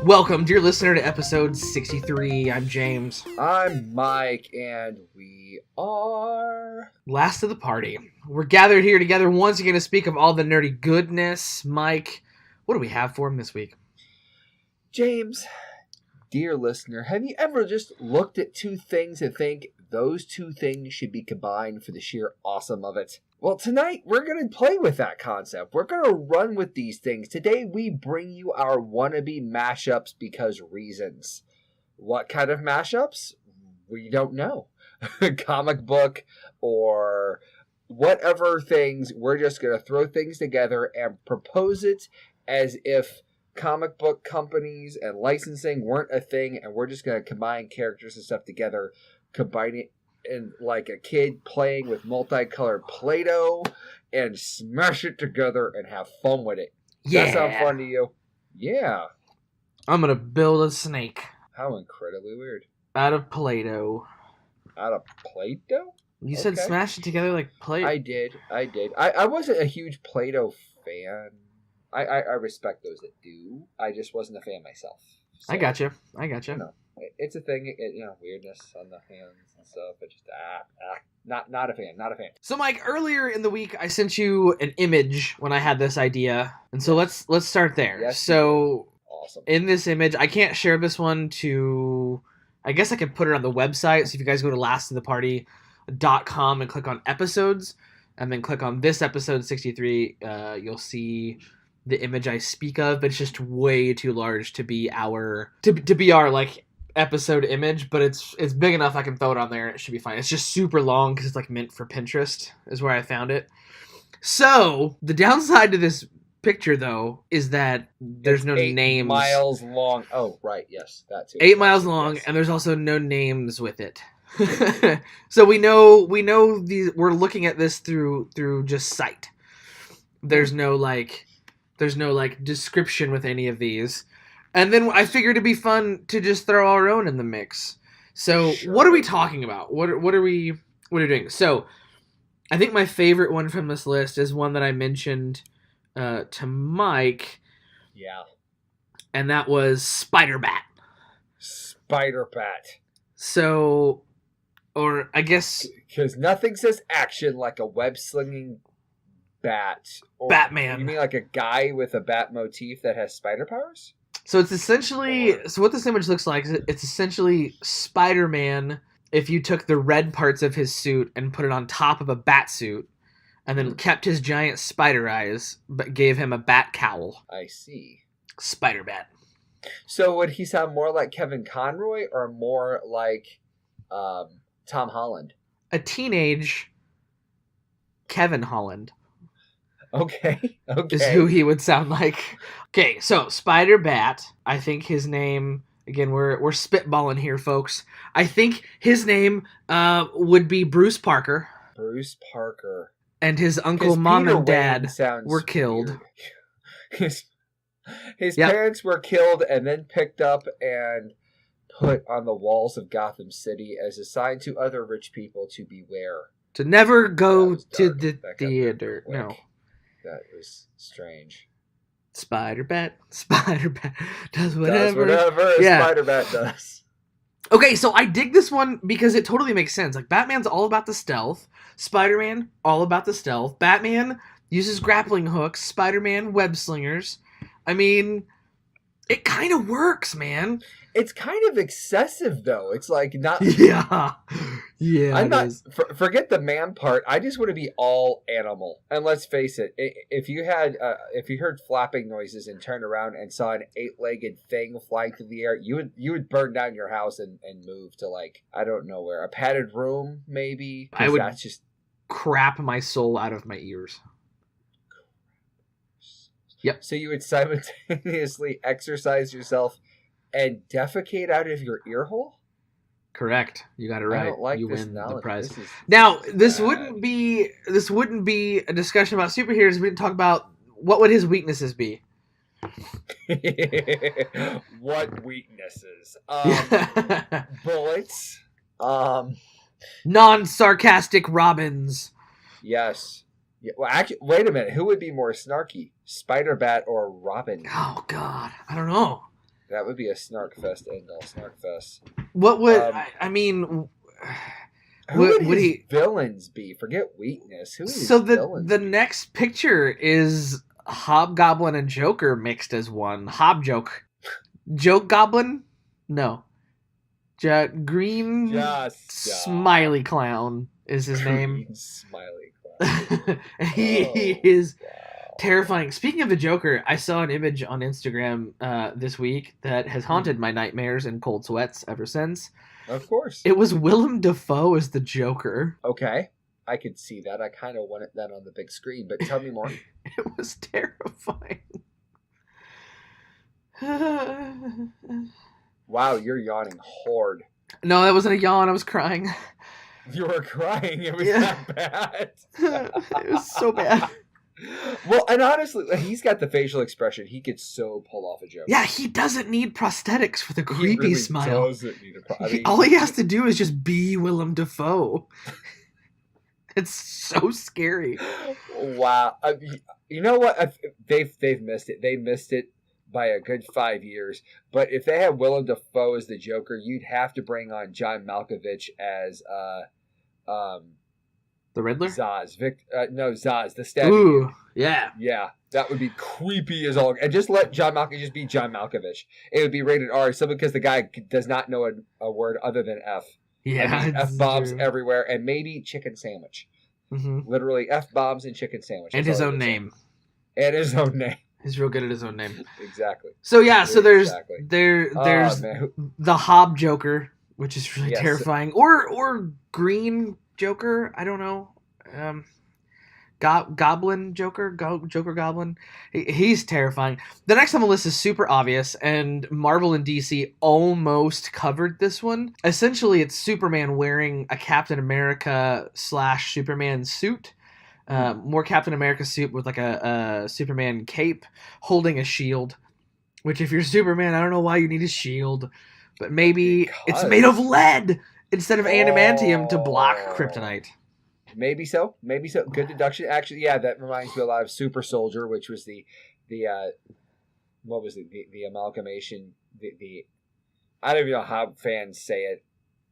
Welcome, dear listener, to episode 63. I'm James. I'm Mike, and we are... Last of the party. We're gathered here together once again to speak of all the nerdy goodness. Mike, what do we have for him this week? James, dear listener, have you ever just looked at two things and think those two things should be combined for the sheer awesome of it? Well, tonight we're going to play with that concept. We're going to run with these things. Today we bring you our wannabe mashups because reasons. What kind of mashups? We don't know. Comic book or whatever things. We're just going to throw things together and propose it as if comic book companies and licensing weren't a thing, and we're just going to combine characters and stuff together, combine it in like a kid playing with multicolored Play-Doh and smash it together and have fun with it. Yeah. Does that sound fun to you? Yeah. I'm going to build a snake. How incredibly weird. Out of Play-Doh. Out of Play-Doh? You said smash it together like Play-Doh. I did. I wasn't a huge Play-Doh fan. I respect those that do. I just wasn't a fan myself. So, I gotcha. You know, it's a thing. Weirdness on the hands and stuff. But just not a fan. Not a fan. So, Mike, earlier in the week, I sent you an image when I had this idea, and so let's start there. Yes, so, awesome. In this image, I can't share this one to. I guess I could put it on the website. So if you guys go to lastoftheparty.com and click on episodes, and then click on this episode 63, you'll see the image I speak of. But it's just way too large to be our like episode image, but it's big enough I can throw it on there and it should be fine. It's just super long because it's like meant for Pinterest is where I found it. So the downside to this picture though is that there's no names. 8 miles long. Oh right, yes, that too. 8 miles long, yes. And there's also no names with it. So we know these. We're looking at this through just sight. There's no description with any of these. And then I figured it'd be fun to just throw our own in the mix. So sure. What are we talking about? What are we doing? So I think my favorite one from this list is one that I mentioned to Mike. Yeah. And that was Spider-Bat. Spider-Bat. So, or I guess... Because nothing says action like a web-slinging bat. Or, Batman. You mean like a guy with a bat motif that has spider powers? So it's essentially... So what this image looks like, it's essentially Spider-Man if you took the red parts of his suit and put it on top of a bat suit, and then kept his giant spider eyes, but gave him a bat cowl. I see. Spider-Bat. So would he sound more like Kevin Conroy or more like Tom Holland? A teenage Kevin Holland. Okay. Is who he would sound like. Okay, so Spider-Bat, I think his name... Again, we're spitballing here, folks. I think his name would be Bruce Parker. Bruce Parker. And his uncle, mom, Peter and dad Wayne were killed. His parents were killed and then picked up and put on the walls of Gotham City as a sign to other rich people to beware. To never go to the theater. No. That was strange. Spider-Bat does whatever. Yeah. Spider-Bat does. Okay, so I dig this one because it totally makes sense. Like, Batman's all about the stealth. Spider-Man, all about the stealth. Batman uses grappling hooks. Spider-Man, web slingers. I mean, it kind of works, man. It's kind of excessive, though. It's like not... Yeah. I'm not... Forget the man part. I just want to be all animal. And let's face it, if you heard flapping noises and turned around and saw an 8-legged thing flying through the air, you would burn down your house and move to, like, I don't know where. A padded room, maybe? I would crap my soul out of my ears. Yep. So you would simultaneously exercise yourself and defecate out of your ear hole? Correct. You got it right. I don't like you this win knowledge. The prize. This wouldn't be a discussion about superheroes. We didn't talk about what would his weaknesses be. What weaknesses? Bullets. Non-sarcastic Robins. Yes. Yeah, well, actually, wait a minute. Who would be more snarky, Spider-Bat or Robin? Oh God, I don't know. That would be a snark fest end all snark fest. What would I mean? Who would his he villains be? Forget weakness. Who would his So villains the be? next picture is Hobgoblin and Joker mixed as one. Hobjoke. Joke Goblin? No. Green Smiley Clown is his name. Green Smiley Clown. He is terrifying. Speaking of the Joker, I saw an image on Instagram this week that has haunted my nightmares and cold sweats ever since. Of course. It was Willem Dafoe as the Joker. Okay. I could see that. I kind of wanted that on the big screen, but tell me more. It was terrifying. Wow, you're yawning hard. No, that wasn't a yawn. I was crying. You were crying. It was that bad. It was so bad. Well, and honestly, he's got the facial expression. He could so pull off a joke. Yeah, he doesn't need prosthetics for the creepy really smile. Doesn't need All he has to do is just be Willem Dafoe. It's so scary. Wow. You know what? They've missed it. They missed it by a good 5 years. But if they had Willem Dafoe as the Joker, you'd have to bring on John Malkovich as the Riddler? Zaz. Zaz, the stabbing. Ooh, yeah. Yeah, that would be creepy as all. And just let John Malkovich just be John Malkovich. It would be rated R simply because the guy does not know a word other than F. Yeah, F-bombs everywhere, and maybe chicken sandwich. Mm-hmm. Literally F-bombs and chicken sandwich. And his own name. And his own name. He's real good at his own name. Exactly. So yeah, so there's exactly. there's the Hob Joker, which is really terrifying, or Green Joker. I don't know. Goblin Joker, Joker Goblin. He's terrifying. The next on the list is super obvious, and Marvel and DC almost covered this one. Essentially, it's Superman wearing a Captain America / Superman suit. More Captain America suit with like a Superman cape holding a shield. Which, if you're Superman, I don't know why you need a shield, but maybe it's made of lead instead of adamantium to block kryptonite. Maybe so. Good deduction. Actually, yeah, that reminds me a lot of Super Soldier, which was the what was it? The amalgamation. The I don't even know how fans say it.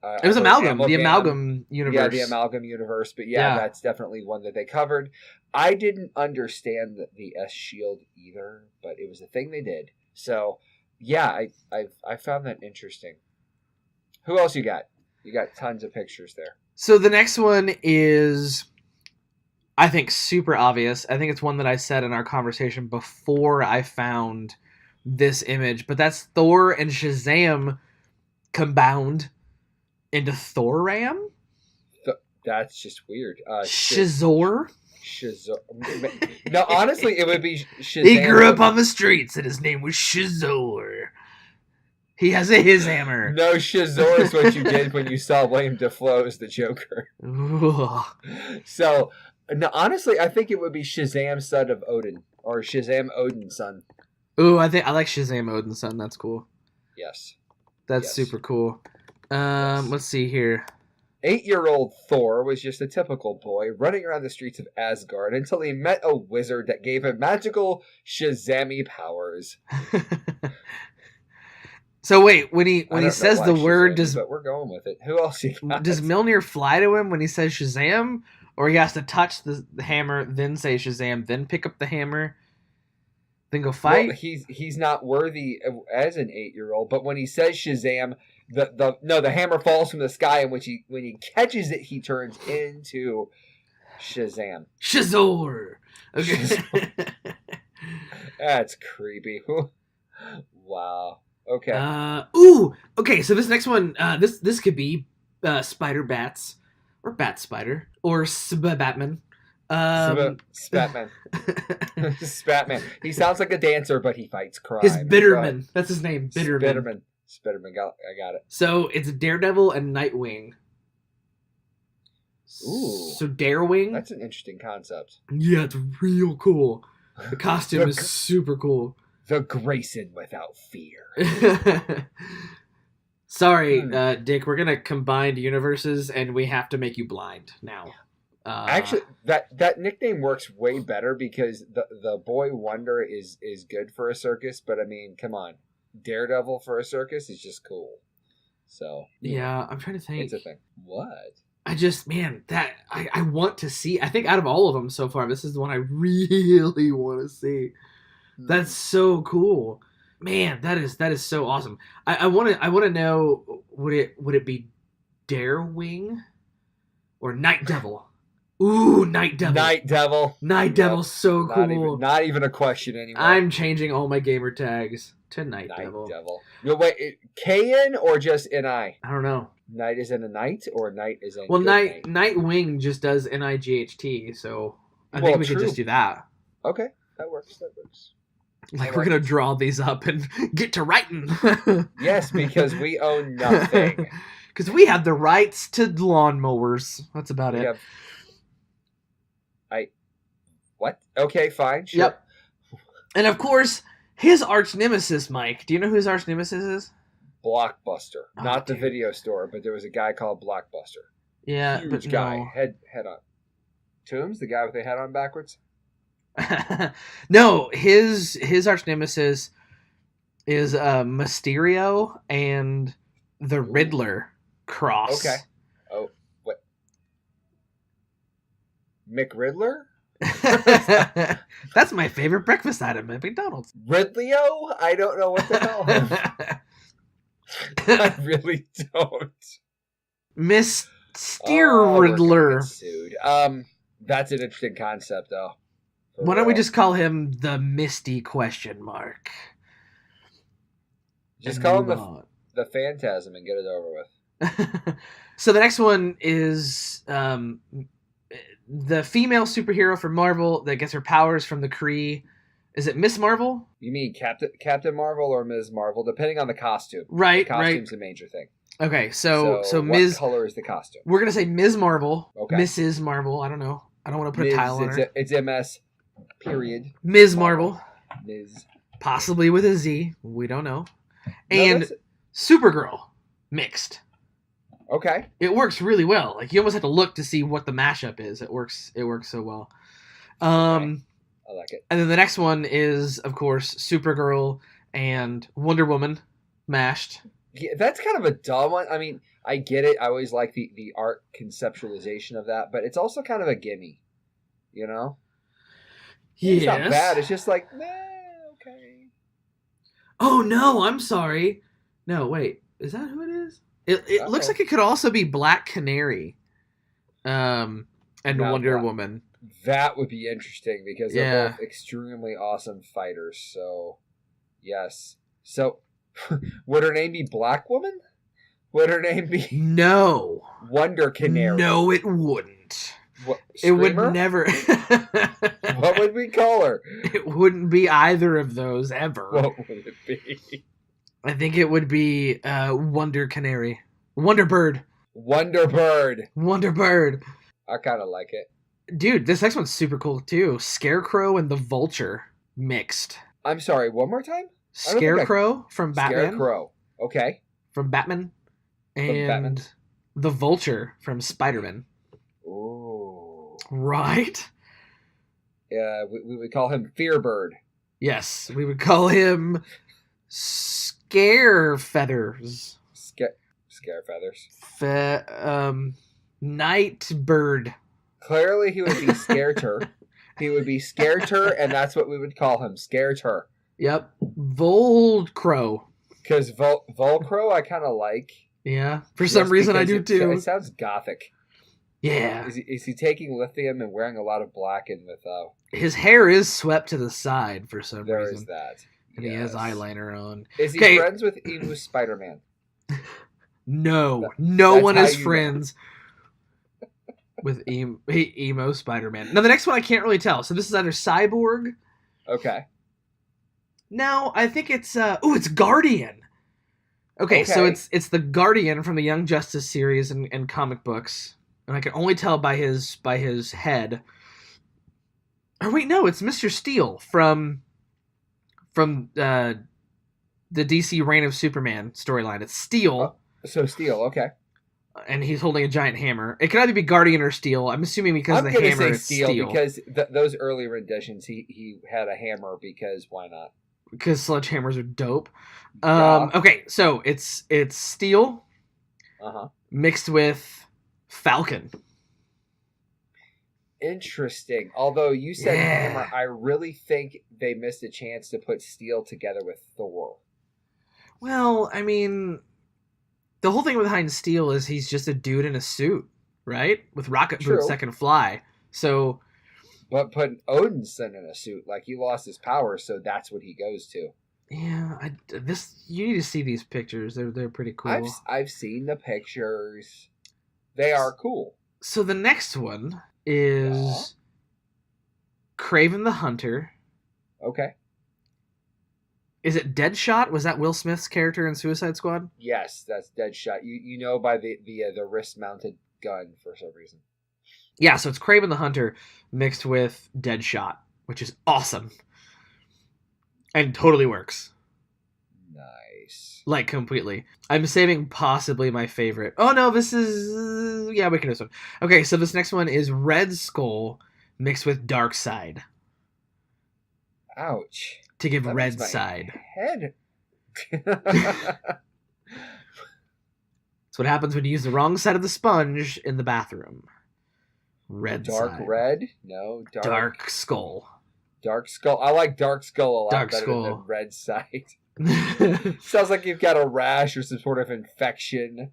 It was amalgam. The amalgam universe. Yeah, the amalgam universe. But yeah, that's definitely one that they covered. I didn't understand the S shield either, but it was a thing they did. So yeah, I found that interesting. Who else you got? You got tons of pictures there. So the next one is, I think, super obvious. I think it's one that I said in our conversation before I found this image, but that's Thor and Shazam combined into Thor-Ram? That's just weird. Shazor? No, honestly, it would be Shazam. He grew up on the streets and his name was Shazor. He has his hammer. No, Shazor is what you did when you saw William Dafoe as the Joker. Ugh. So, no, honestly, I think it would be Shazam, son of Odin, or Shazam, Odin's son. Ooh, I like Shazam, Odin's son. That's cool. Yes, that's super cool. Let's see here. 8-year-old Thor was just a typical boy running around the streets of Asgard until he met a wizard that gave him magical Shazami powers. So wait, when he says the word, but we're going with it. Who else you got? Does Mjolnir fly to him when he says Shazam, or he has to touch the hammer, then say Shazam, then pick up the hammer, then go fight? Well, he's not worthy as an 8-year-old, but when he says Shazam, the hammer falls from the sky, and when he catches it, he turns into Shazam. Shazor. Okay. Shazor. That's creepy. Wow. Okay. Okay. So this next one, this could be Spider Bats, or Bat Spider, or Batman. Spatman. Spatman. He sounds like a dancer, but he fights crime. His Bitterman. That's his name. Bitterman. I got it. So it's Daredevil and Nightwing. Ooh. So Darewing. That's an interesting concept. Yeah, it's real cool. The costume is super cool. The Grayson without fear. Sorry, Dick. We're gonna combine universes, and we have to make you blind now. Actually, that nickname works way better because the Boy Wonder is good for a circus. But I mean, come on, Daredevil for a circus is just cool. So Yeah, I'm trying to think. it's a thing. What? I just, man, that I want to see. I think out of all of them so far, this is the one I really want to see. That's so cool, man. That is so awesome. I want to know, would it be Darewing or Night Devil? Ooh, Night Devil. Night Devil. Night Devil's so cool. Not even a question anymore. I'm changing all my gamer tags to Night Devil. No, wait, K-N or just N-I? I don't know. Night is in a night or night is in Well, Nightwing just does Night, so I think we could just do that. Okay, that works. Like, we're going to draw these up and get to writing. Yes, because we own nothing. Because we have the rights to lawnmowers. That's about it. What? Okay, fine. Sure. Yep. And of course, his arch nemesis, Mike. Do you know who his arch nemesis is? Blockbuster. Not the dude. Video store, but there was a guy called Blockbuster. Yeah, Huge but guy. no. Head on. Toombs, the guy with the head on backwards? No, his arch nemesis is Mysterio and the Riddler cross. Okay. Oh, what? McRiddler? That's my favorite breakfast item at McDonald's. Ridley-O? I don't know what to call him. I really don't. Riddler. Sued. That's an interesting concept, though. Why don't we just call him the Misty question mark? Just call him the Phantasm and get it over with. So the next one is the female superhero from Marvel that gets her powers from the Kree. Is it Miss Marvel? You mean Captain Marvel or Ms. Marvel, depending on the costume. Right, the costume's a major thing. Okay, so what color is the costume? We're gonna say Ms. Marvel. Okay. Mrs. Marvel. I don't know. I don't want to put a title on her. It's MS. Period. Ms. Marvel. Ms. Possibly with a Z. We don't know. And Supergirl mixed. Okay. It works really well. Like, you almost have to look to see what the mashup is. It works so well. Okay. I like it. And then the next one is, of course, Supergirl and Wonder Woman mashed. Yeah, that's kind of a dumb one. I mean, I get it. I always like the art conceptualization of that, but it's also kind of a gimme, you know? Yes. It's not bad. It's just like, okay. Oh, no, I'm sorry. No, wait. Is that who it is? It looks like it could also be Black Canary and Wonder Woman. That would be interesting because they're both extremely awesome fighters. So, yes. So, would her name be Black Woman? Would her name be... No. Wonder Canary? No, it wouldn't. What, it would never... What would we call her? It wouldn't be either of those ever. What would it be? I think it would be Wonder Canary. Wonder Bird. Wonder Bird. Wonder Bird. I kind of like it. Dude, this next one's super cool too. Scarecrow and the Vulture mixed. I'm sorry, one more time? Scarecrow from Batman. Scarecrow. Okay. From Batman. And the Vulture from Spider-Man. Ooh. Right? Yeah, we would call him Fearbird. Yes, we would call him Scare Feathers. Scare Feathers. Night Bird. Clearly, he would be Scareter. He would be Scareter, and that's what we would call him, Scareter. Yep. Volcrow. Because Volcrow, I kind of like. Yeah, for some reason I do too. It sounds gothic. Yeah. Is he taking lithium and wearing a lot of black and with... His hair is swept to the side for some reason. There is that. And he has eyeliner on. Is he friends with Emu Spider-Man? No. No one is friends with Emo Spider-Man. Now, the next one I can't really tell. So this is either Cyborg. Okay. No, I think it's... it's Guardian. Okay, so it's the Guardian from the Young Justice series and comic books. And I can only tell by his head. Or wait, no, it's Mr. Steel from the DC Reign of Superman storyline. It's Steel. So Steel, okay. And he's holding a giant hammer. It could either be Guardian or Steel. I'm assuming because the hammer is Steel. Because those early renditions, he had a hammer because why not? because sledgehammers are dope. Yeah. Okay, so it's steel Uh-huh. mixed with falcon. Interesting. Although you said hammer, Yeah. I really think they missed a chance to put steel together with Thor. Well, I mean, the whole thing behind Steel is he's just a dude in a suit, right? With rocket boots True. that can fly. So But putting Odinson in a suit, like he lost his power, so that's what he goes to. yeah, you need to see these pictures. They're pretty cool. I've seen the pictures. They are cool. So the next one Yeah. is Craven the Hunter. Okay. Is it Deadshot? Was that Will Smith's character in Suicide Squad? Yes, that's Deadshot. You know by the wrist mounted gun for some reason. Yeah, so it's Craven the Hunter mixed with Deadshot, which is awesome. And totally works. Nice. Like, completely. I'm saving possibly my favorite. Oh, no, this is... yeah, we can do this one. Okay, so this next one is Red Skull mixed with Dark Side. Ouch. To give That Red makes my Side. head. That's what happens when you use the wrong side of the sponge in the bathroom. Red Dark side. red? No. Dark Skull. Dark Skull. I like Dark Skull a lot Dark better Skull. than Red Side. Sounds like you've got a rash or some sort of infection.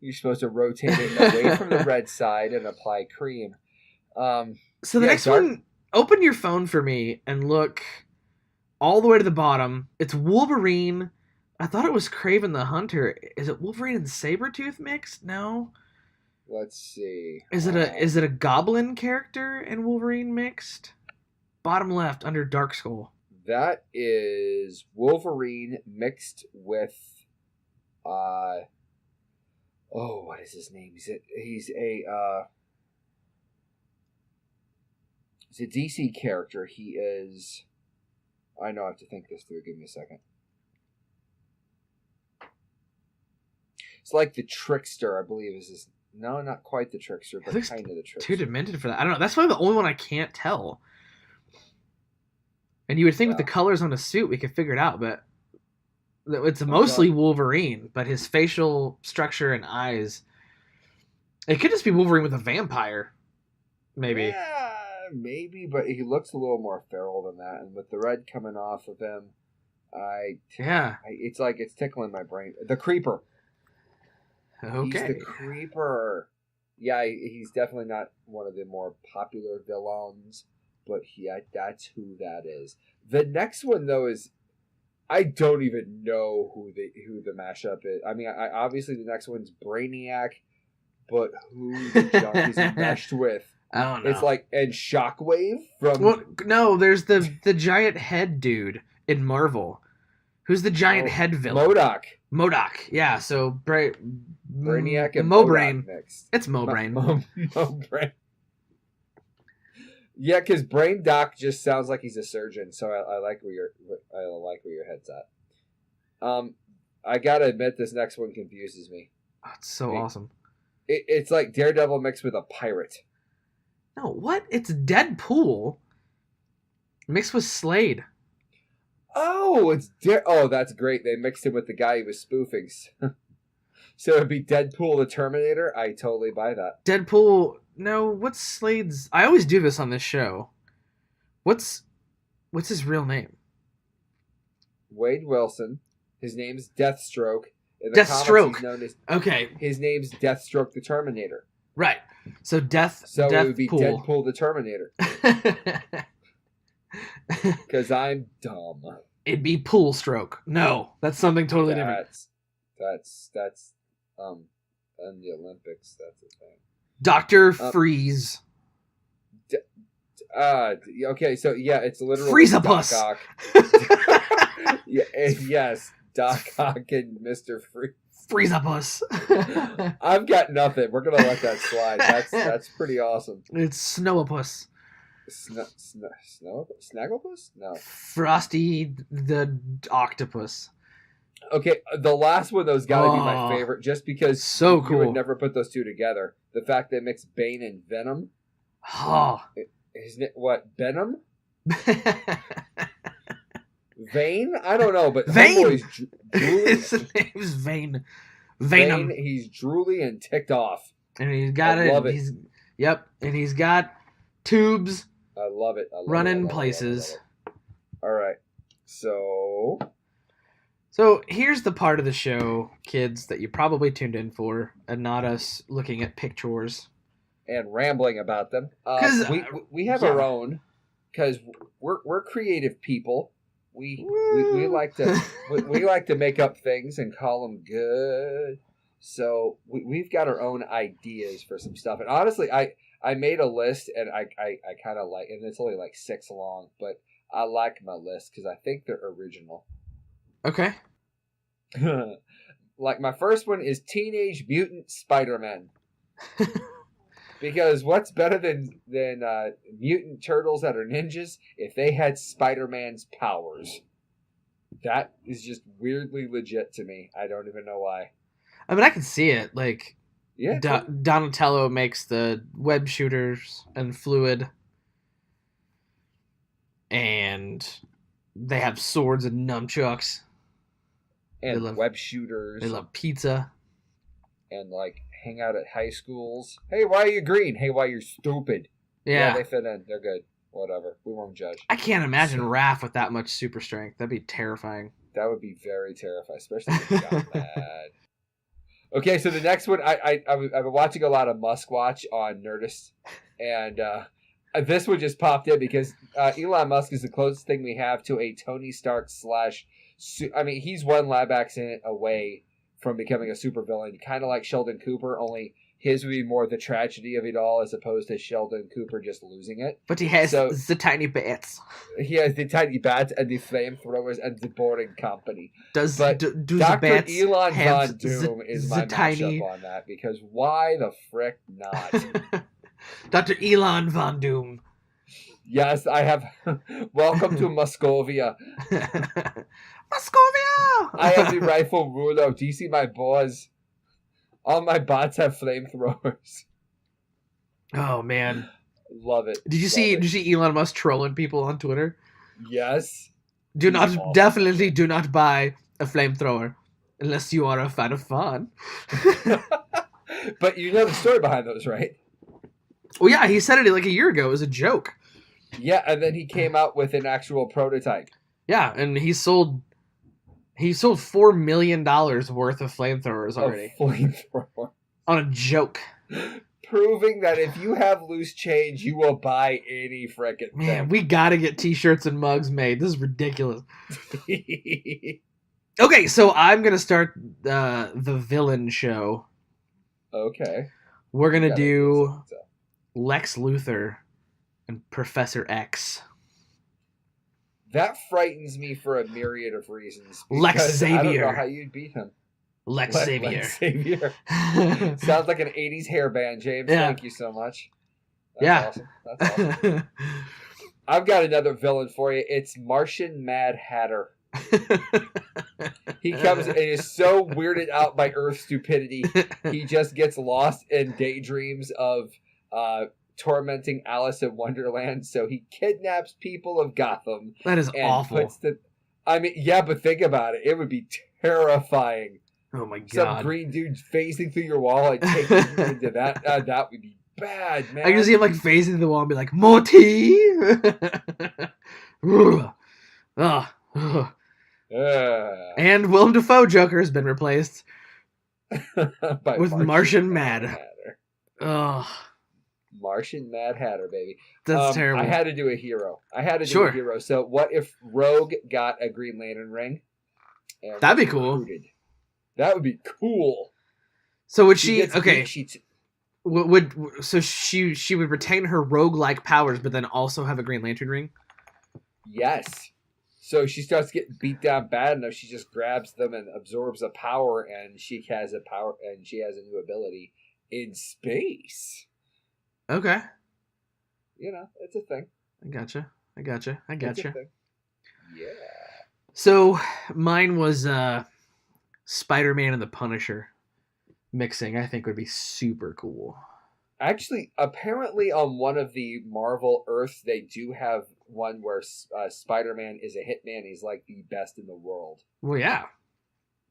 You're supposed to rotate it away from the red side and apply cream. So the next one, open your phone for me and look all the way to the bottom. It's Wolverine. I thought it was Craven the Hunter. Is it Wolverine and Sabretooth mixed? No. Let's see. Is it a Goblin character and Wolverine mixed? Bottom left under Dark Skull. That is Wolverine mixed with what is his name? He's a DC character. He is I know I have to think this through. Give me a second. It's like the Trickster, I believe is his. No, not quite the Trickster, but kind of the Trickster. Too demented for that. I don't know. That's probably the only one I can't tell. And you would think with the colors on a suit we could figure it out, but it's mostly Wolverine, but his facial structure and eyes. It could just be Wolverine with a vampire. Maybe. Yeah, maybe, but he looks a little more feral than that. And with the red coming off of him, it's like it's tickling my brain. The Creeper. Okay. He's the Creeper. Yeah, he's definitely not one of the more popular villains, but that's who that is. The next one though is I don't even know who the mashup is. I mean, obviously the next one's Brainiac, but who the junk is he meshed with? I don't know. It's like and Shockwave from. Well, no, there's the giant head dude in Marvel. Who's the giant head villain? MODOK. Yeah, so Brainiac and Mobrain. mixed. It's Mobrain. Mobrain. Yeah, because Brain Doc just sounds like he's a surgeon, so I like where your head's at. I gotta admit, this next one confuses me. Oh, it's so awesome. It's like Daredevil mixed with a pirate. No, what? It's Deadpool mixed with Slade. Oh, that's great. They mixed him with the guy he was spoofing. So it'd be Deadpool the Terminator? I totally buy that. Deadpool... No, what's Slade's... I always do this on this show. What's his real name? Wade Wilson. His name's Deathstroke. In the Deathstroke. He's known as, okay. His name's Deathstroke the Terminator. Right. So it would be Deadpool the Terminator. Because I'm dumb. It'd be Pool Stroke. No, that's something totally different. That's in the Olympics. That's a thing. Dr. Freeze. Okay, so yeah, it's literally Freeze-a-puss. Doc Ock. Yes, Doc Ock and Mr. Freeze. Freeze-a-puss. I've got nothing. We're gonna let that slide. That's pretty awesome. It's Snow-a-puss. Snagglepuss? No. Frosty the Octopus. Okay, the last one though's got to be my favorite, just because you would never put those two together. The fact they mix Bane and Venom. Oh. Isn't it what Venom? Vane? I don't know, but Vane! homeboy's drooly. His name's Vane. Vane, Vanum. he's drooly and ticked off. And he's got I it. love it. Yep. And he's got tubes I love it. I love running it. I love it. places. All right. So here's the part of the show, kids, that you probably tuned in for, and not us looking at pictures. And rambling about them. 'Cause, we have yeah. our own, because we're creative people. We like to we like to make up things and call them good. So we've got our own ideas for some stuff. And honestly, I made a list, and I kind of like, and it's only like 6 long, but I like my list because I think they're original. Okay. Like my first one is Teenage Mutant Spider-Man. Because what's better than mutant turtles that are ninjas if they had Spider-Man's powers? That is just weirdly legit to me. I don't even know why. I mean, I can see it. Like, Yeah. Donatello makes the web shooters and fluid. And they have swords and nunchucks. And web shooters. They love pizza. And, like, hang out at high schools. Hey, why are you green? Hey, why you're stupid? Yeah. They fit in. They're good. Whatever. We won't judge. I can't imagine Raph with that much super strength. That'd be terrifying. That would be very terrifying, especially if he got mad. Okay, so the next one, I've been watching a lot of Muskwatch on Nerdist, and this one just popped in because Elon Musk is the closest thing we have to a Tony Stark / I mean, he's one lab accident away from becoming a supervillain, kind of like Sheldon Cooper, only his would be more the tragedy of it all as opposed to Sheldon Cooper just losing it. But he has the tiny bats. He has the tiny bats and the flamethrowers and the boring company. Do Dr. the bats Elon have Von Doom is the my tiny... mashup on that, because why the frick not? Dr. Elon Von Doom. Yes, I have. Welcome to Muscovia. Muscovia! I have the rifle ruler. Do you see my boars? All my bots have flamethrowers. Oh man, love it. Did you see Elon Musk trolling people on Twitter? Yes. Definitely do not buy a flamethrower unless you are a fan of fun. But you know the story behind those, right? Well, yeah, he said it like a year ago. It was a joke. Yeah, and then he came out with an actual prototype. Yeah, and he sold $4 million worth of flamethrowers already. A flamethrower. On a joke. Proving that if you have loose change, you will buy any frickin' thing. Man, we gotta get t-shirts and mugs made. This is ridiculous. Okay, so I'm gonna start the villain show. Okay. We're gonna do Lex Luthor and Professor X. That frightens me for a myriad of reasons. Lex Xavier. I don't know how you'd beat him. Lex Xavier. Lex Xavier. Sounds like an 80s hairband, James. Yeah. Thank you so much. That's awesome. That's awesome. I've got another villain for you. It's Martian Mad Hatter. He comes and is so weirded out by Earth stupidity, he just gets lost in daydreams of tormenting Alice in Wonderland. So he kidnaps people of Gotham. That is awful. But think about it. It would be terrifying. Oh my god! Some green dude phasing through your wall and taking you into that. That would be bad, man. I can see him like phasing through the wall and be like, "Morty!" And Willem Dafoe Joker has been replaced with Martian Mad Hatter. Ugh. Martian Mad Hatter, baby. That's terrible. I had to do a hero. A hero. So what if Rogue got a Green Lantern ring? That'd be cool. Recruited? That would be cool. So would she? Okay. So she would retain her rogue-like powers, but then also have a Green Lantern ring? Yes. So she starts getting beat down bad enough, she just grabs them and absorbs a power, and she has a new ability in space. Okay. You know, it's a thing. I gotcha. It's a thing. Yeah. So mine was Spider-Man and the Punisher mixing. I think would be super cool. Actually, apparently on one of the Marvel Earths, they do have one where Spider-Man is a hitman. He's like the best in the world. Well, yeah.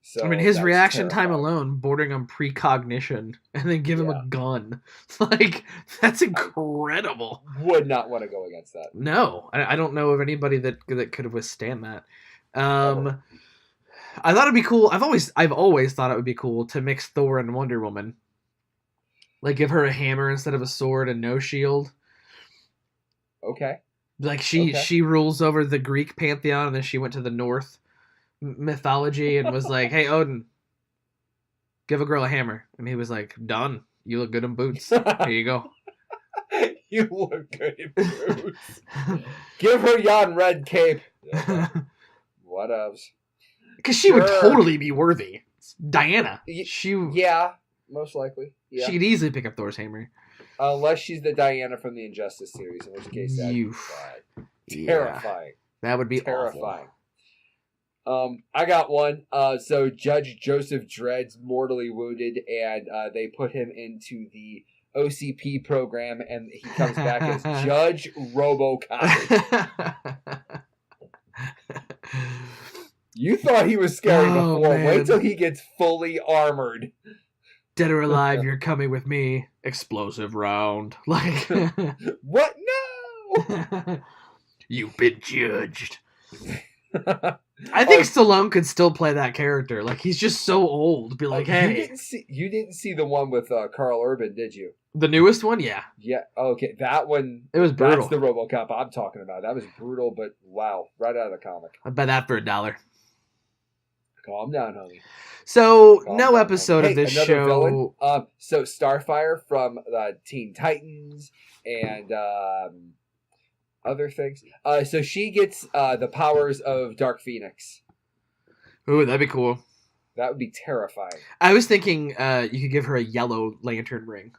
So I mean, his that's reaction time terrifying. alone, bordering on precognition, and then give him a Yeah. gun. Like, that's incredible. Would not want to go against that. No, I don't know of anybody that could withstand that. Ever. I thought it'd be cool. I've always thought it would be cool to mix Thor and Wonder Woman. Like, give her a hammer instead of a sword and no shield. Okay. Like, she rules over the Greek pantheon, and then she went to the North mythology and was like, "Hey, Odin, give a girl a hammer," and he was like, "Done. You look good in boots. Here you go." You look good in boots. Give her yon red cape. What else? Because she would totally be worthy. It's Diana. Yeah, most likely. Yeah. She could easily pick up Thor's hammer. Unless she's the Diana from the Injustice series, in which case that would be bad. Terrifying. That would be terrifying. Awful. I got one. So Judge Joseph Dredd's mortally wounded, and they put him into the OCP program, and he comes back as Judge RoboCop. You thought he was scary before. Man. Wait till he gets fully armored. Dead or alive, you're coming with me. Explosive round. Like, what? No! You've been judged. I think Stallone could still play that character. Like, he's just so old. Be like, hey. You didn't see the one with Carl Urban, did you? The newest one? Yeah. Yeah. Okay. That one. It was brutal. That's the RoboCop I'm talking about. That was brutal, but wow. Right out of the comic. I'd buy that for $1. Calm down, homie. So, no episode of this show. Villain. So, Starfire from Teen Titans and other things. So, she gets the powers of Dark Phoenix. Ooh, that'd be cool. That would be terrifying. I was thinking you could give her a yellow lantern ring.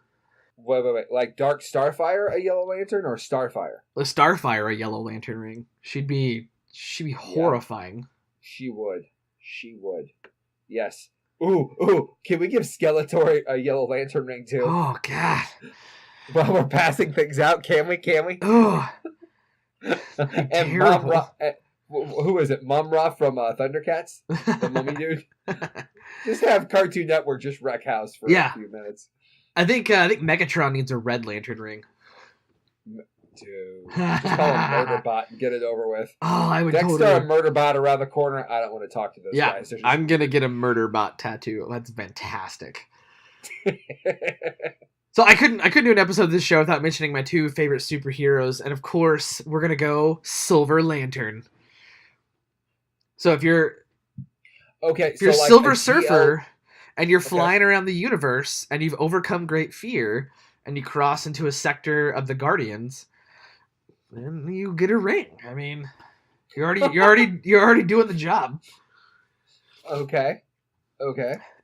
Wait. Like Dark Starfire, a yellow lantern, or Starfire? A Starfire, a yellow lantern ring. She'd be horrifying. Yeah. She would. Yes. Ooh. Can we give Skeletor a yellow lantern ring too? Oh, God. While we're passing things out, can we? Oh. And Mom Ra, who is it? Mom Ra from Thundercats? The mummy dude? Just have Cartoon Network just wreck house for a few minutes. I think Megatron needs a red lantern ring. Dude, just call him Murderbot and get it over with. Oh, I would Dexter and Murderbot around the corner. I don't want to talk to those guys. Just... I'm gonna get a Murderbot tattoo. That's fantastic. So I couldn't do an episode of this show without mentioning my two favorite superheroes, and of course we're gonna go Silver Lantern. So if you're Silver Surfer and you're flying around the universe and you've overcome great fear and you cross into a sector of the Guardians, then you get a ring. I mean, you're already doing the job. Okay.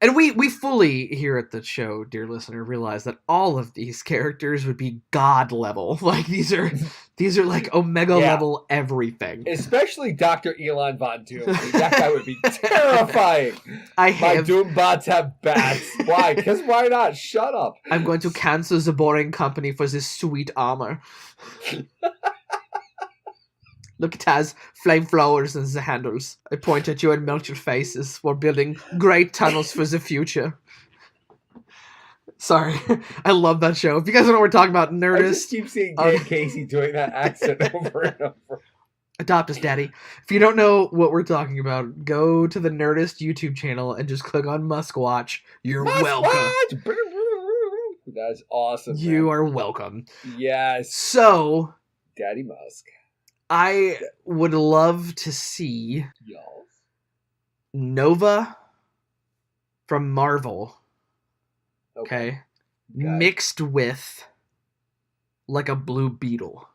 And we fully here at the show, dear listener, realize that all of these characters would be god level. Like these are like Omega level everything. Especially Dr. Elon Von Doom. That guy would be terrifying. My Doombots have bats. Why? Because why not? Shut up. I'm going to cancel the boring company for this sweet armor. Look, it has flame flowers in the handles. I point at you and melt your faces. We're building great tunnels for the future. Sorry. I love that show. If you guys don't know what we're talking about, Nerdist. I just keep seeing Gay Casey doing that accent over and over. Adopt us, Daddy. If you don't know what we're talking about, go to the Nerdist YouTube channel and just click on Muskwatch. You're welcome. That's awesome. You are welcome. Yes. So, Daddy Musk. I would love to see Nova from Marvel, okay, mixed with like a Blue Beetle.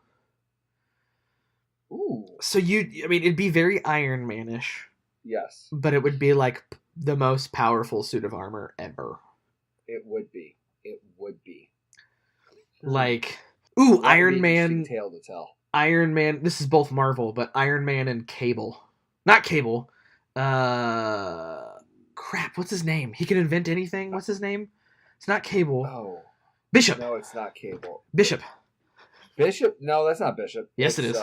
Ooh. So it'd be very Iron Man-ish. Yes. But it would be like the most powerful suit of armor ever. It would be. Like, Iron Man. Tale to tell. Iron Man, this is both Marvel, but Iron Man and Cable. Not Cable. Crap, what's his name? He can invent anything. What's his name? It's not Cable. Oh. Bishop. No, it's not Cable. Bishop? No, that's not Bishop. Yes, it is.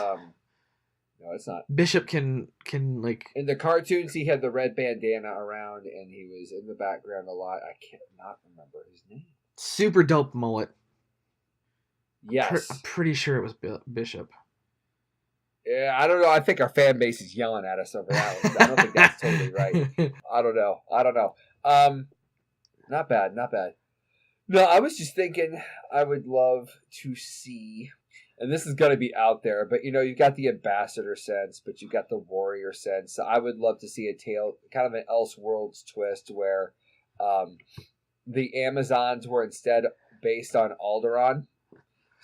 No, it's not. Bishop can like In the cartoons, he had the red bandana around, and he was in the background a lot. I can't not remember his name. super dope mullet. Yes. I'm pretty sure it was Bishop. Yeah, I don't know. I think our fan base is yelling at us over that one. I don't think that's totally right. I don't know. Not bad. No, I was just thinking I would love to see, and this is going to be out there, but you've got the ambassador sense, but you've got the warrior sense. So I would love to see a tale, kind of an Elseworlds twist where the Amazons were instead based on Alderaan.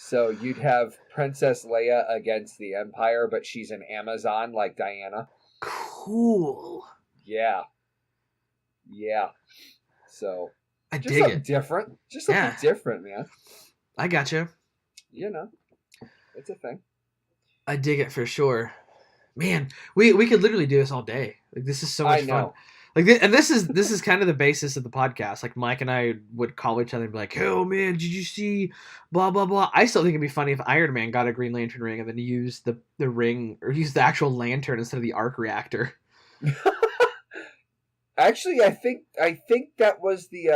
So you'd have Princess Leia against the Empire, but she's an Amazon like Diana. Cool. Yeah. So I just dig something it. different. Just something different, man. I gotcha. It's a thing. I dig it for sure. Man, we could literally do this all day. Like this is so much fun. Like this is kind of the basis of the podcast. Like Mike and I would call each other and be like, "Oh man, did you see blah blah blah?" I still think it'd be funny if Iron Man got a Green Lantern ring and then used the ring or used the actual lantern instead of the arc reactor. Actually, I think that was the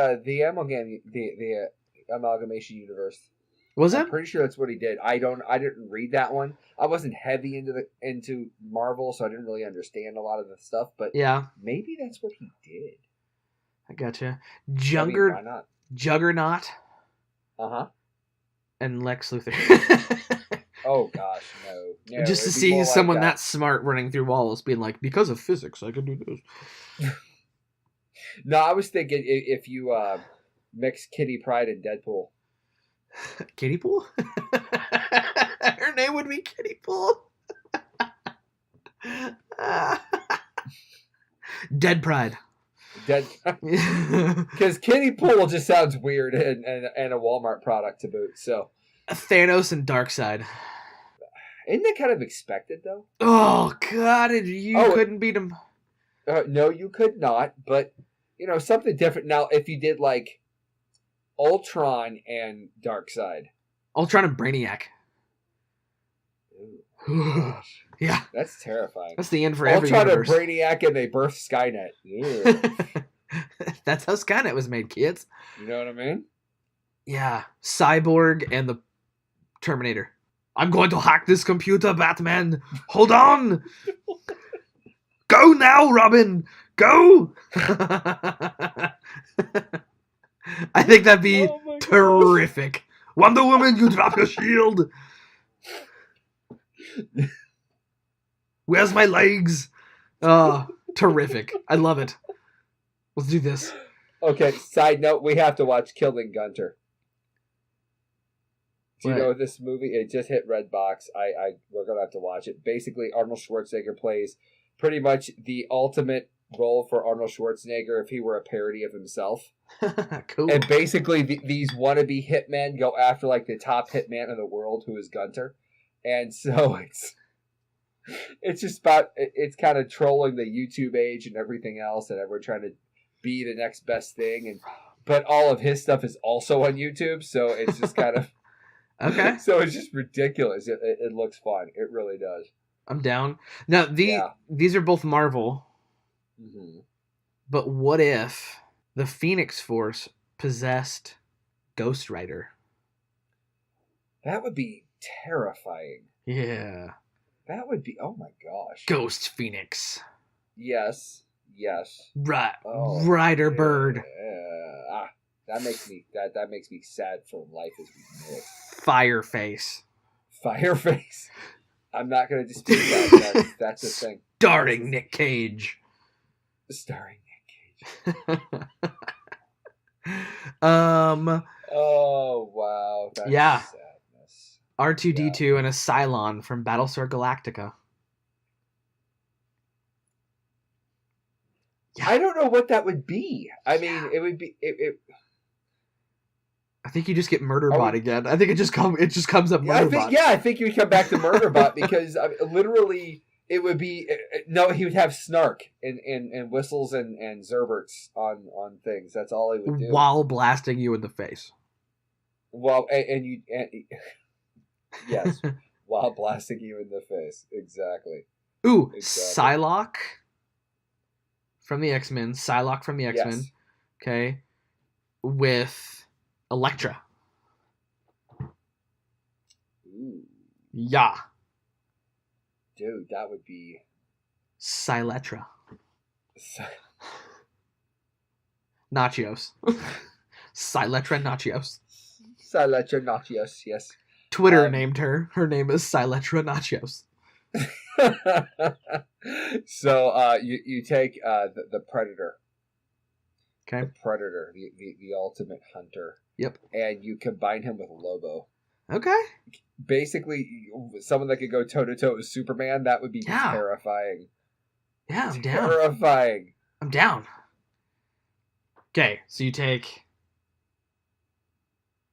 amalgamation universe. Was it? I'm pretty sure that's what he did. I didn't read that one. I wasn't heavy into Marvel, so I didn't really understand a lot of the stuff. But yeah, maybe that's what he did. I gotcha. Why not? Juggernaut. And Lex Luthor. Oh gosh, no. Just to see someone that smart running through walls, being like, because of physics, I can do this. No, I was thinking if you mix Kitty Pryde and Deadpool. Kitty Pool? Her name would be Kitty Pool. Dead Pride. Because Kitty Pool just sounds weird and a Walmart product to boot. So Thanos and Darkseid. Isn't that kind of expected though? Oh God! You couldn't beat him. No, you could not. But something different. Now, if you did like Ultron and Darkseid. Ultron and Brainiac. Ooh, yeah. That's terrifying. That's the end for every universe. Ultron and Brainiac and they birth Skynet. That's how Skynet was made, kids. You know what I mean? Yeah. Cyborg and the Terminator. I'm going to hack this computer, Batman. Hold on. Go now, Robin. Go. I think that'd be terrific. Wonder Woman, you drop your shield. Where's my legs? Oh, terrific. I love it. Let's do this. Okay, side note, we have to watch Killing Gunter. Do you know this movie? It just hit Redbox. We're going to have to watch it. Basically, Arnold Schwarzenegger plays pretty much the ultimate role for Arnold Schwarzenegger if he were a parody of himself. Cool. And basically, these wannabe hitmen go after like the top hitman in the world, who is Gunter. And so it's just about, it's kind of trolling the YouTube age and everything else, and everyone trying to be the next best thing. But all of his stuff is also on YouTube, so it's just kind of okay. So it's just ridiculous. It looks fun. It really does. I'm down. Now these are both Marvel. Mm-hmm. But what if the Phoenix Force possessed Ghost Rider? That would be terrifying. Yeah. That would be, oh my gosh. Ghost Phoenix. Yes. Rider Bird. That makes me sad for life as we know it. Fireface. I'm not going to dispute that. That's the thing. Starring Nick Cage. Oh wow. That's sadness. R2D2 and a Cylon from Battlestar Galactica. Yeah. I don't know what that would be. I mean, it would be it. I think you just get Murderbot again. I think it just comes up Murderbot. I think you would come back to Murderbot because literally it would be he would have snark and whistles and zerberts on things. That's all he would do while blasting you in the face. Well, yes, while blasting you in the face. Exactly. Ooh, Exactly. Psylocke from the X-Men. Psylocke from the X-Men. Yes. Okay. With Elektra. Ooh, Yeah. dude, that would be. Siletra. Nachios. Siletra Nachios. Siletra Nachios, yes. Twitter named her. Her name is Siletra Nachios. So you take the Predator. Okay. The Predator, the ultimate hunter. Yep. And you combine him with Lobo. Okay. Basically, someone that could go toe-to-toe with Superman, that would be terrifying. Yeah, I'm down. Terrifying. I'm down. Okay, so you take...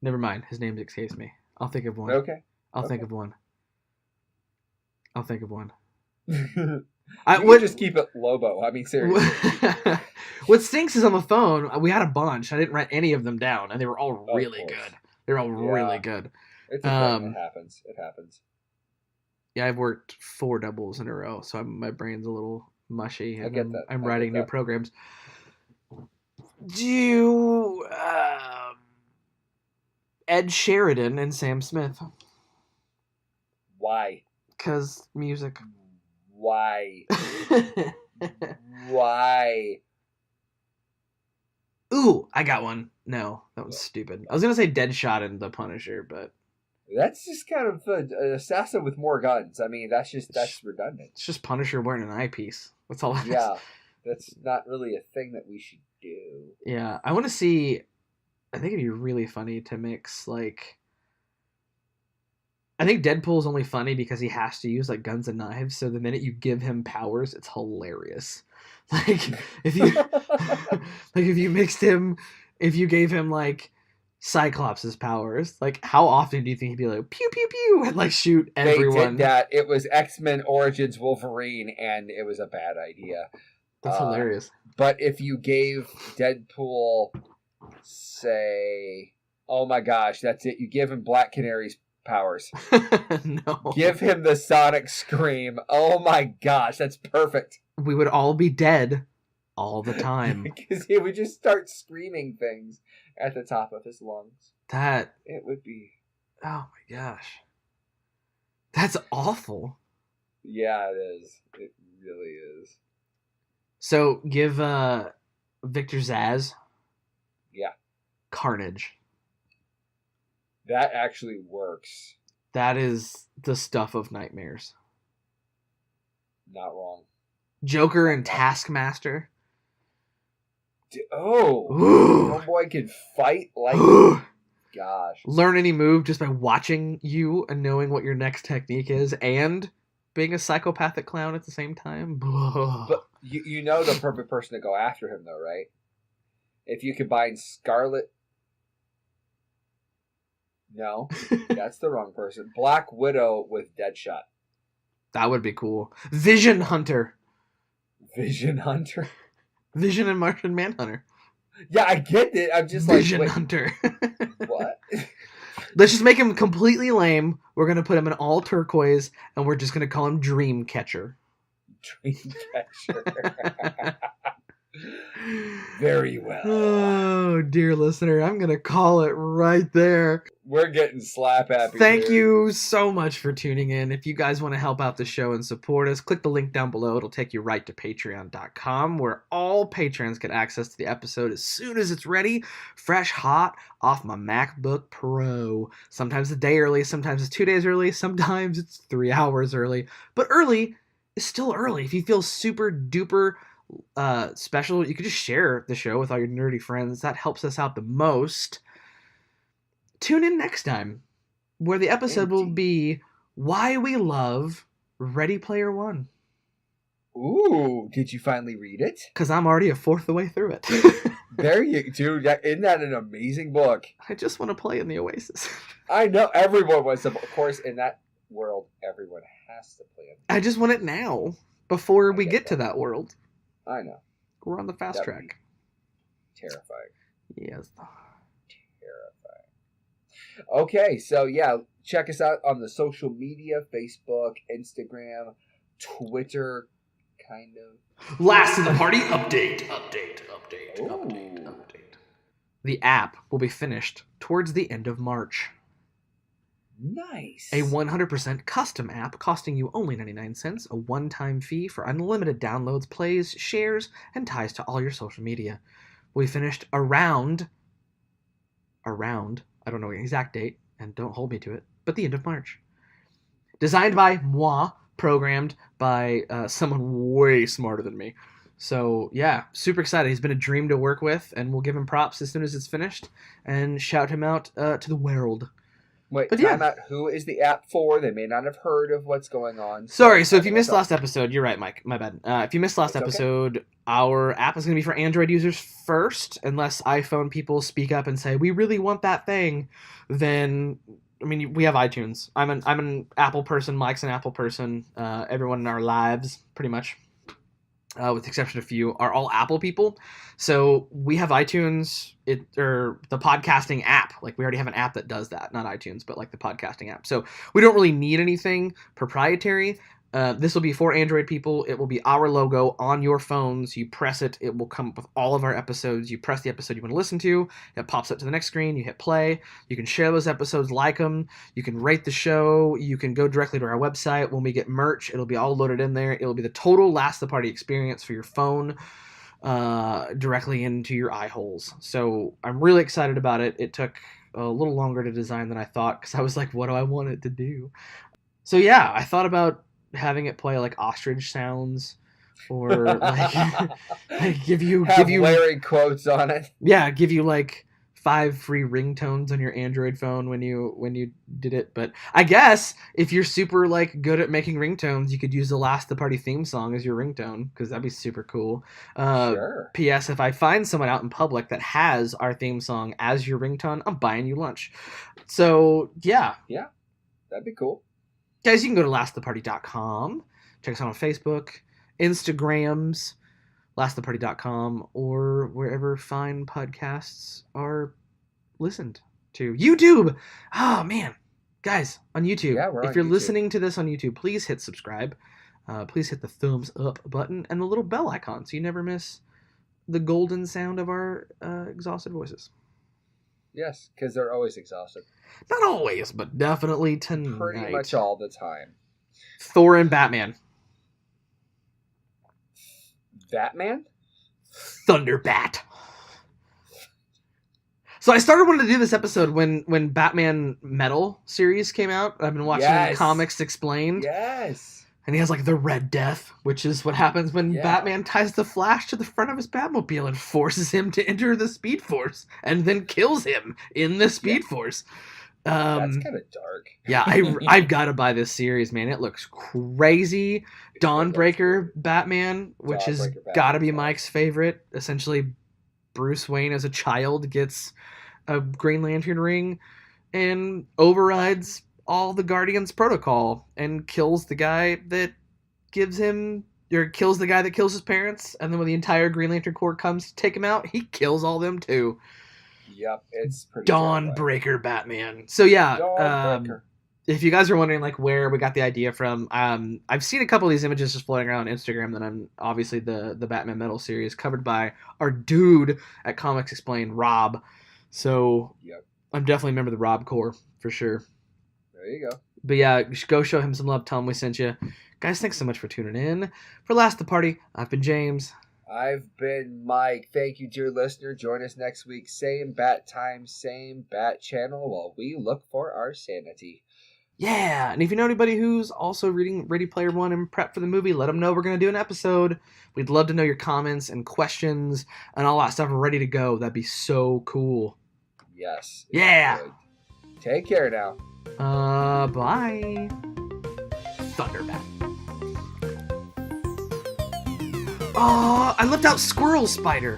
Never mind. His name escapes me. I'll think of one. Okay. I'll think of one. You would just keep it Lobo. I mean, seriously. What stinks is on the phone, we had a bunch. I didn't write any of them down, and they were all really good. They were all really good. It's a thing. It happens. It happens. Yeah, I've worked 4 doubles in a row, so my brain's a little mushy, and I get that. I'm writing new programs. Do you... Ed Sheridan and Sam Smith. Why? Because music. Why? Why? Ooh, I got one. No, that was stupid. I was going to say Deadshot and The Punisher, but... That's just kind of an assassin with more guns. I mean, that's redundant. It's just Punisher wearing an eyepiece. That's all it is. Yeah, that's not really a thing that we should do. Yeah, I want to see... I think it'd be really funny to mix, like... I think Deadpool's only funny because he has to use, like, guns and knives, so the minute you give him powers, it's hilarious. Like, if you... like, if you mixed him... If you gave him, like... Cyclops' powers. Like, how often do you think he'd be like, pew, pew, pew, and, like, shoot everyone? They did that. It was X-Men Origins Wolverine, and it was a bad idea. That's hilarious. But if you gave Deadpool, say... Oh, my gosh, that's it. You give him Black Canary's powers. No. Give him the Sonic Scream. Oh, my gosh, that's perfect. We would all be dead all the time. Because he would just start screaming things at the top of his lungs. It would be... Oh my gosh. That's awful. Yeah, it is. It really is. So, give Victor Zsasz... Yeah. Carnage. That actually works. That is the stuff of nightmares. Not wrong. Joker and Taskmaster. Oh, homeboy can fight like gosh. Learn any move just by watching you and knowing what your next technique is, and being a psychopathic clown at the same time. But you know the perfect person to go after him, though, right? If you combine Scarlet. No, that's the wrong person. Black Widow with Deadshot. That would be cool. Vision Hunter. Vision Hunter. Vision and Martian Manhunter. Yeah, I get it. I'm just Vision like, Hunter. What? Let's just make him completely lame. We're going to put him in all turquoise, and we're just going to call him Dreamcatcher. Dreamcatcher. Very well. Oh, dear listener, I'm going to call it right there. We're getting slap happy. Thank you so much for tuning in. If you guys want to help out the show and support us, click the link down below. It'll take you right to patreon.com, where all patrons get access to the episode as soon as it's ready, fresh, hot, off my MacBook Pro. Sometimes a day early, sometimes it's 2 days early, sometimes it's 3 hours early. But early is still early. If you feel super duper special, you could just share the show with all your nerdy friends. That helps us out the most. Tune in next time, where the episode will be why we love Ready Player One. Ooh, did you finally read it? Because I'm already a fourth of the way through it. There you dude. Isn't that an amazing book? I just want to play in the Oasis. I know everyone wants to. Of course, in that world, everyone has to play it. I just want it now, before we get to that world. I know. We're on the fast track. Terrifying. Yes. Terrifying. Okay, so yeah, check us out on the social media, Facebook, Instagram, Twitter, kind of. Last to the party update. Ooh. The app will be finished towards the end of March. Nice. A 100% custom app costing you only 99 cents, a one-time fee for unlimited downloads, plays, shares, and ties to all your social media. We finished around, I don't know the exact date, and don't hold me to it, but the end of March. Designed by moi, programmed by someone way smarter than me. So, yeah, super excited. He's been a dream to work with, and we'll give him props as soon as it's finished and shout him out to the world. Wait, but time out. Who is the app for? They may not have heard of what's going on. Sorry, so if you missed last episode, you're right, Mike. My bad. If you missed last It's episode, okay. Our app is going to be for Android users first, unless iPhone people speak up and say, we really want that thing. Then, I mean, we have iTunes. I'm an Apple person. Mike's an Apple person. Everyone in our lives, pretty much, with the exception of a few, are all Apple people. So we have iTunes, or the podcasting app. Like, we already have an app that does that. Not iTunes, but like the podcasting app. So we don't really need anything proprietary. This will be for Android people. It will be our logo on your phones. You press it. It will come up with all of our episodes. You press the episode you want to listen to. It pops up to the next screen. You hit play. You can share those episodes, like them. You can rate the show. You can go directly to our website. When we get merch, it'll be all loaded in there. It'll be the total Last the Party experience for your phone, directly into your eye holes. So I'm really excited about it. It took a little longer to design than I thought, because I was like, what do I want it to do? So yeah, I thought about having it play like ostrich sounds, or like, give you blaring quotes on it. Yeah, give you like 5 free ringtones on your Android phone when you did it. But I guess if you're super like good at making ringtones, you could use the Last the Party theme song as your ringtone, because that'd be super cool. Sure. P.S. If I find someone out in public that has our theme song as your ringtone, I'm buying you lunch. So yeah, that'd be cool. Guys, you can go to lasttheparty.com. Check us out on Facebook, Instagrams, lasttheparty.com, or wherever fine podcasts are listened to. YouTube! Oh, man. Guys, on YouTube. Yeah, we're on if you're YouTube. listening to this on YouTube, please hit subscribe. Please hit the thumbs up button and the little bell icon so you never miss the golden sound of our exhausted voices. Yes, because they're always exhausted. Not always, but definitely tonight. Pretty much all the time. Thor and Batman. Batman? Thunderbat. So I started wanting to do this episode when Batman Metal series came out. I've been watching Comics Explained. Yes. And he has like the Red Death, which is what happens when Batman ties the Flash to the front of his Batmobile and forces him to enter the Speed Force, and then kills him in the Speed Force. That's kind of dark. Yeah, I've got to buy this series, man. It looks crazy. Dawnbreaker Batman, which has got to be Mike's favorite. Essentially, Bruce Wayne as a child gets a Green Lantern ring and overrides all the Guardians protocol and kills the guy that kills the guy that kills his parents, and then when the entire Green Lantern Corps comes to take him out, he kills all them too. Yep, it's pretty Dawnbreaker Batman. So yeah, if you guys are wondering like where we got the idea from, I've seen a couple of these images just floating around on Instagram that I'm obviously the Batman Metal series covered by our dude at Comics Explained, Rob. So I'm definitely a member of the Rob Corps for sure. There you go. But yeah, go show him some love. Tell him we sent you. Guys, thanks so much for tuning in. For Last the Party, I've been James. I've been Mike. Thank you, dear listener. Join us next week. Same bat time, same bat channel, while we look for our sanity. Yeah, and if you know anybody who's also reading Ready Player One and prep for the movie, let them know we're going to do an episode. We'd love to know your comments and questions and all that stuff ready to go. That'd be so cool. Yes. Yeah. Good. Take care now. Bye. Thunderbat. Oh, I left out Squirrel Spider.